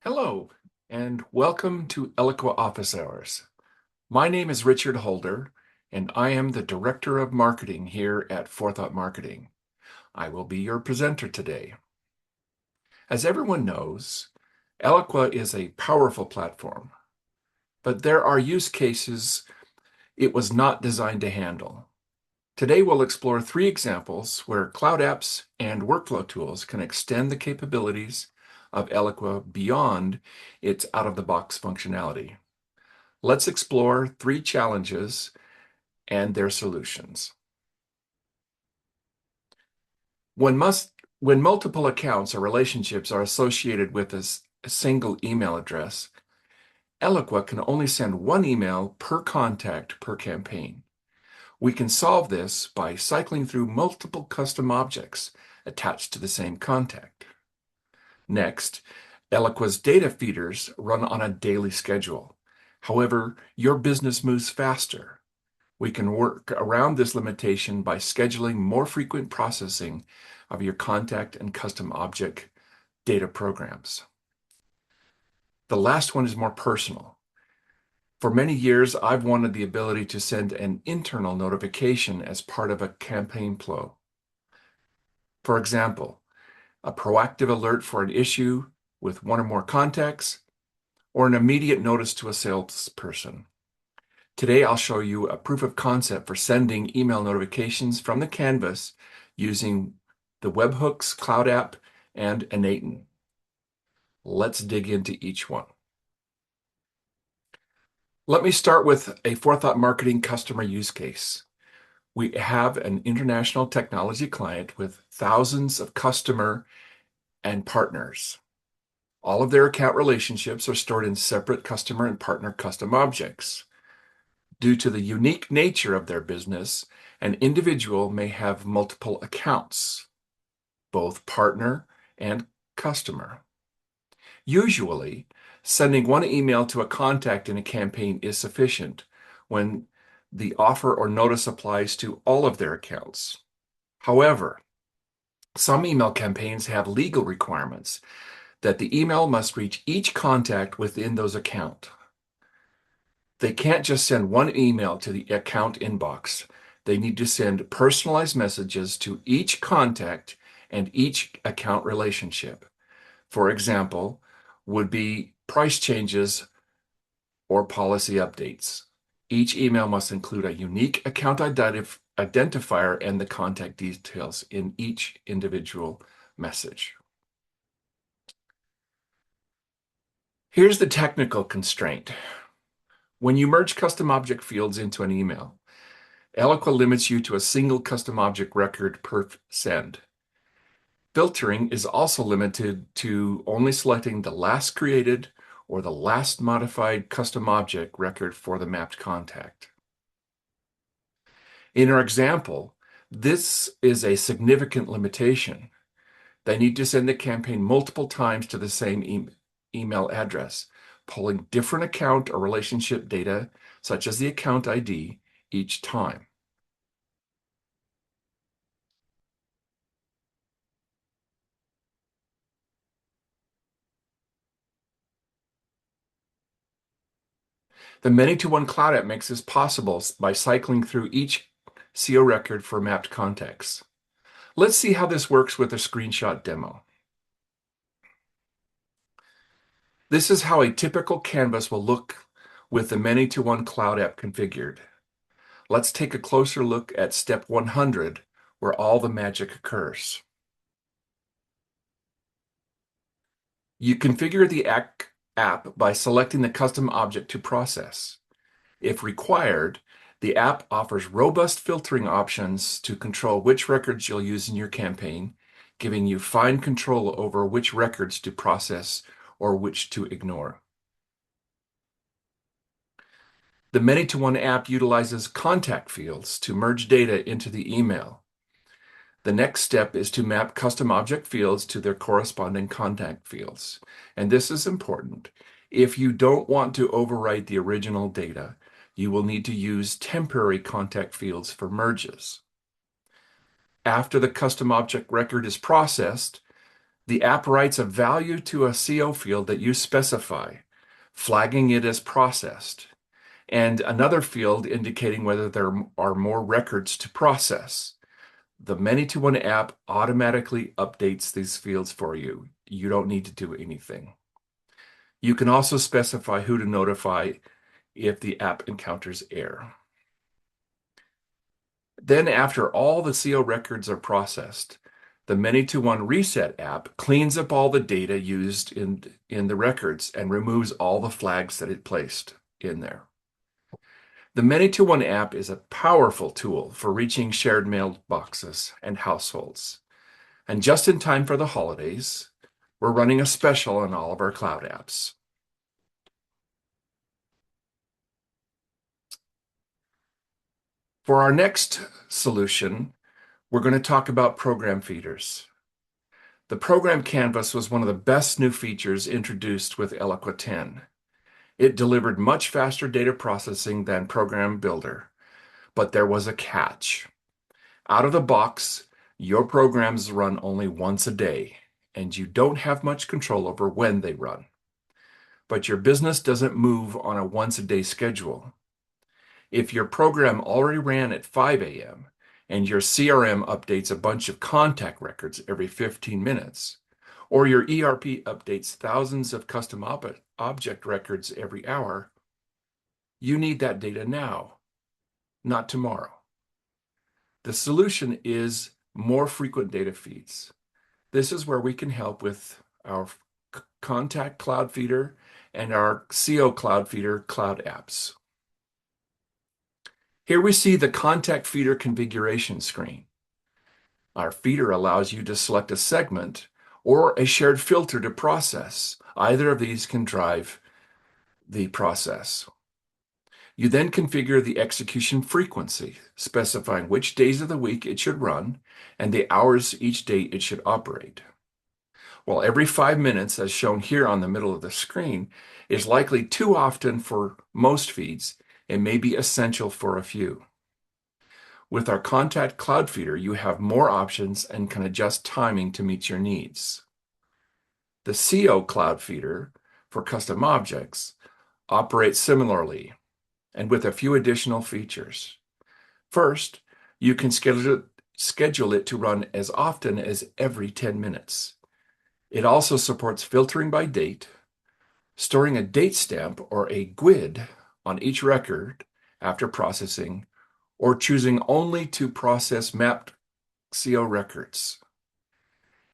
Hello, and welcome to Eloqua Office Hours. My name is Richard Holder, and I am the Director of Marketing here at Forethought Marketing. I will be your presenter today. As everyone knows, Eloqua is a powerful platform, but there are use cases it was not designed to handle. Today we'll explore 3 examples where cloud apps and workflow tools can extend the capabilities of Eloqua beyond its out-of-the-box functionality. Let's explore 3 challenges and their solutions. When multiple accounts or relationships are associated with a single email address, Eloqua can only send one email per contact per campaign. We can solve this by cycling through multiple custom objects attached to the same contact. Next, Eloqua's data feeders run on a daily schedule. However, your business moves faster. We can work around this limitation by scheduling more frequent processing of your contact and custom object data programs. The last one is more personal. For many years, I've wanted the ability to send an internal notification as part of a campaign flow. For example, a proactive alert for an issue with one or more contacts, or an immediate notice to a salesperson. Today, I'll show you a proof of concept for sending email notifications from the canvas using the webhooks, Cloud App, and Innate. Let's dig into each one. Let me start with a Forethought Marketing customer use case. We have an international technology client with thousands of customer and partners. All of their account relationships are stored in separate customer and partner custom objects. Due to the unique nature of their business, an individual may have multiple accounts, both partner and customer. Usually, sending one email to a contact in a campaign is sufficient when the offer or notice applies to all of their accounts. However, some email campaigns have legal requirements that the email must reach each contact within those accounts. They can't just send one email to the account inbox. They need to send personalized messages to each contact and each account relationship. For example, would be price changes or policy updates. Each email must include a unique account identifier and the contact details in each individual message. Here's the technical constraint. When you merge custom object fields into an email, Eloqua limits you to a single custom object record per send. Filtering is also limited to only selecting the last created or the last modified custom object record for the mapped contact. In our example, this is a significant limitation. They need to send the campaign multiple times to the same email address, pulling different account or relationship data, such as the account ID, each time. The many-to-one Cloud App makes this possible by cycling through each CO record for mapped contacts. Let's see how this works with a screenshot demo. This is how a typical canvas will look with the many-to-one Cloud App configured. Let's take a closer look at step 100, where all the magic occurs. You configure the app by selecting the custom object to process. If required, the app offers robust filtering options to control which records you'll use in your campaign, giving you fine control over which records to process or which to ignore. The many-to-one app utilizes contact fields to merge data into the email. The next step is to map custom object fields to their corresponding contact fields. And this is important. If you don't want to overwrite the original data, you will need to use temporary contact fields for merges. After the custom object record is processed, The app writes a value to a CO field that you specify, flagging it as processed, and another field indicating whether there are more records to process. The Many-to-One app automatically updates these fields for you. You don't need to do anything. You can also specify who to notify if the app encounters error. Then, after all the CO records are processed, the Many-to-One Reset app cleans up all the data used in the records and removes all the flags that it placed in there. The Many-to-One app is a powerful tool for reaching shared mailboxes and households. And just in time for the holidays, we're running a special on all of our cloud apps. For our next solution, we're going to talk about program feeders. The program canvas was one of the best new features introduced with Eloqua 10. It delivered much faster data processing than Program Builder, but there was a catch. Out of the box, your programs run only once a day, and you don't have much control over when they run. But your business doesn't move on a once-a-day schedule. If your program already ran at 5 a.m. and your CRM updates a bunch of contact records every 15 minutes, or your ERP updates thousands of custom object records every hour, you need that data now, not tomorrow. The solution is more frequent data feeds. This is where we can help with our Contact Cloud Feeder and our CO Cloud Feeder cloud apps. Here we see the Contact Feeder configuration screen. Our feeder allows you to select a segment or a shared filter to process. Either of these can drive the process. You then configure the execution frequency, specifying which days of the week it should run and the hours each day it should operate. While every 5 minutes, as shown here on the middle of the screen, is likely too often for most feeds, it may be essential for a few. With our Contact Cloud Feeder, you have more options and can adjust timing to meet your needs. The CO Cloud Feeder, for custom objects, operates similarly and with a few additional features. First, you can schedule it to run as often as every 10 minutes. It also supports filtering by date, storing a date stamp or a GUID on each record after processing, or choosing only to process mapped CO records.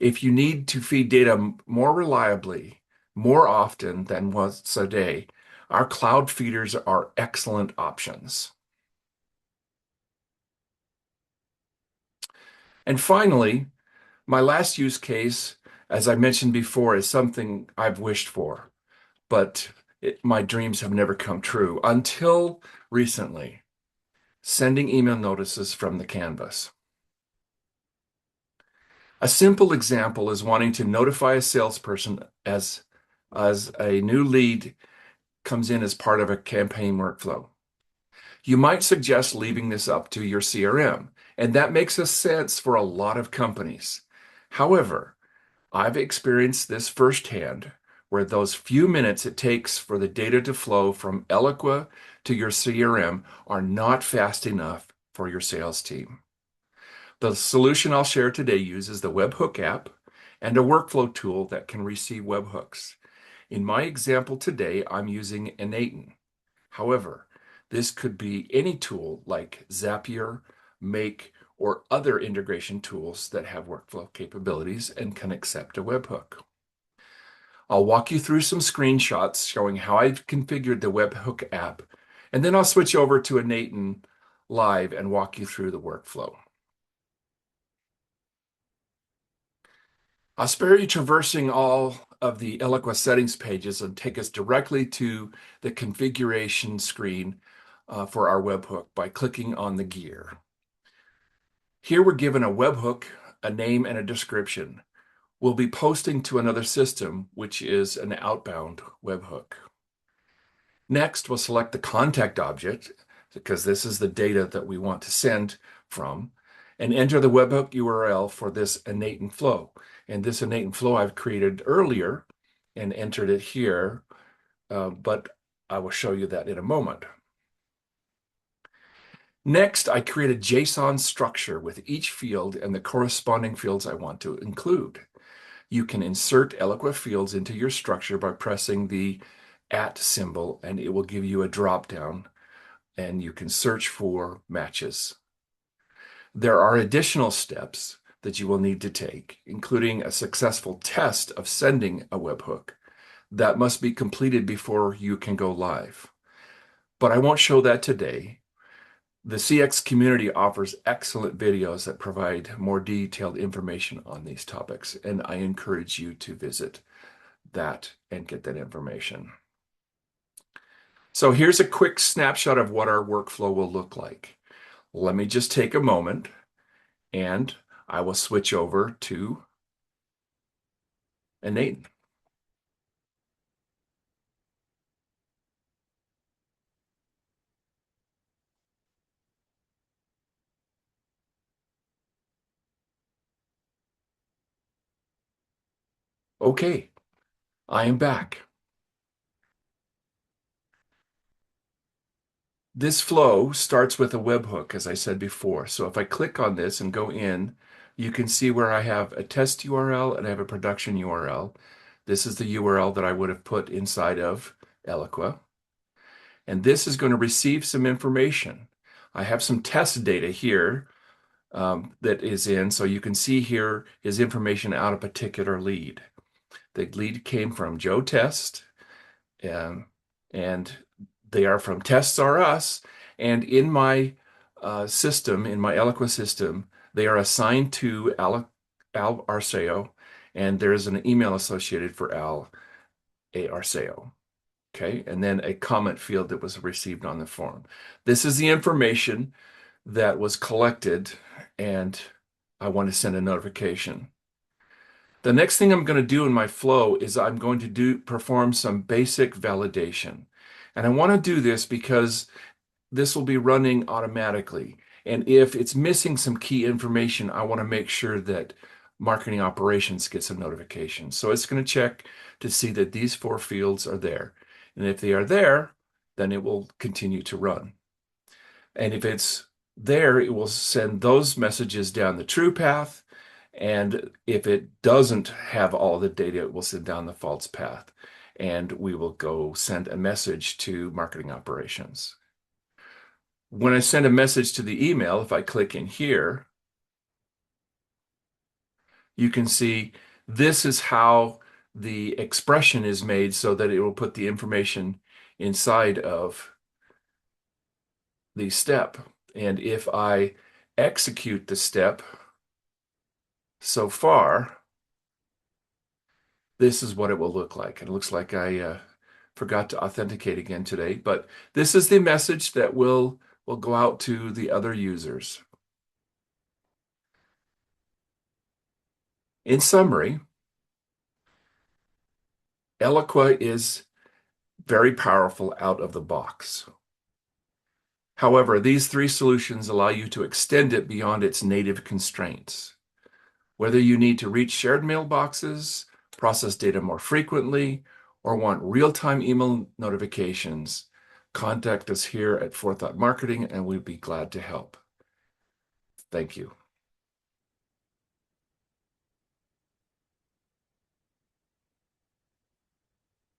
If you need to feed data more reliably, more often than once a day, our cloud feeders are excellent options. And finally, my last use case, as I mentioned before, is something I've wished for, but my dreams have never come true until recently, sending email notices from the canvas. A simple example is wanting to notify a salesperson as a new lead comes in as part of a campaign workflow. You might suggest leaving this up to your CRM, and that makes a sense for a lot of companies. However, I've experienced this firsthand, where those few minutes it takes for the data to flow from Eloqua to your CRM are not fast enough for your sales team. The solution I'll share today uses the webhook app and a workflow tool that can receive webhooks. In my example today, I'm using N8n. However, this could be any tool like Zapier, Make, or other integration tools that have workflow capabilities and can accept a webhook. I'll walk you through some screenshots showing how I've configured the webhook app, and then I'll switch over to N8n Live and walk you through the workflow. I'll spare you traversing all of the Eloqua settings pages and take us directly to the configuration screen for our webhook by clicking on the gear. Here we're given a webhook, a name, and a description. We'll be posting to another system, which is an outbound webhook. Next, we'll select the contact object, because this is the data that we want to send from, and enter the webhook URL for this N8n flow. And this innate flow I've created earlier and entered it here, but I will show you that in a moment. Next, I create a JSON structure with each field and the corresponding fields I want to include. You can insert Eloqua fields into your structure by pressing the @ symbol, and it will give you a drop-down, and you can search for matches. There are additional steps that you will need to take, including a successful test of sending a webhook. That must be completed before you can go live. But I won't show that today. The CX community offers excellent videos that provide more detailed information on these topics, and I encourage you to visit that and get that information. So here's a quick snapshot of what our workflow will look like. Let me just take a moment and I will switch over to Innate. Okay, I am back. This flow starts with a webhook, as I said before. So if I click on this and go in, you can see where I have a test URL and I have a production URL. This is the URL that I would have put inside of Eloqua. And this is going to receive some information. I have some test data here that is in. So you can see here is information out a particular lead. The lead came from Joe Test, and they are from Tests R Us. And in my system, in my Eloqua system, they are assigned to Al Arceo, and there is an email associated for Al A. Arceo. Okay, and then a comment field that was received on the form. This is the information that was collected, and I want to send a notification. The next thing I'm going to do in my flow is I'm going to perform some basic validation. And I want to do this because this will be running automatically. And if it's missing some key information, I want to make sure that marketing operations gets a notification. So it's going to check to see that these 4 fields are there. And if they are there, then it will continue to run. And if it's there, it will send those messages down the true path. And if it doesn't have all the data, it will send down the false path. And we will go send a message to marketing operations. When I send a message to the email, if I click in here, you can see this is how the expression is made so that it will put the information inside of the step. And if I execute the step so far, this is what it will look like. It looks like I forgot to authenticate again today, but this is the message that will go out to the other users. In summary, Eloqua is very powerful out of the box. However, these 3 solutions allow you to extend it beyond its native constraints. Whether you need to reach shared mailboxes, process data more frequently, or want real-time email notifications, contact us here at Forethought Marketing and we'd be glad to help. Thank you.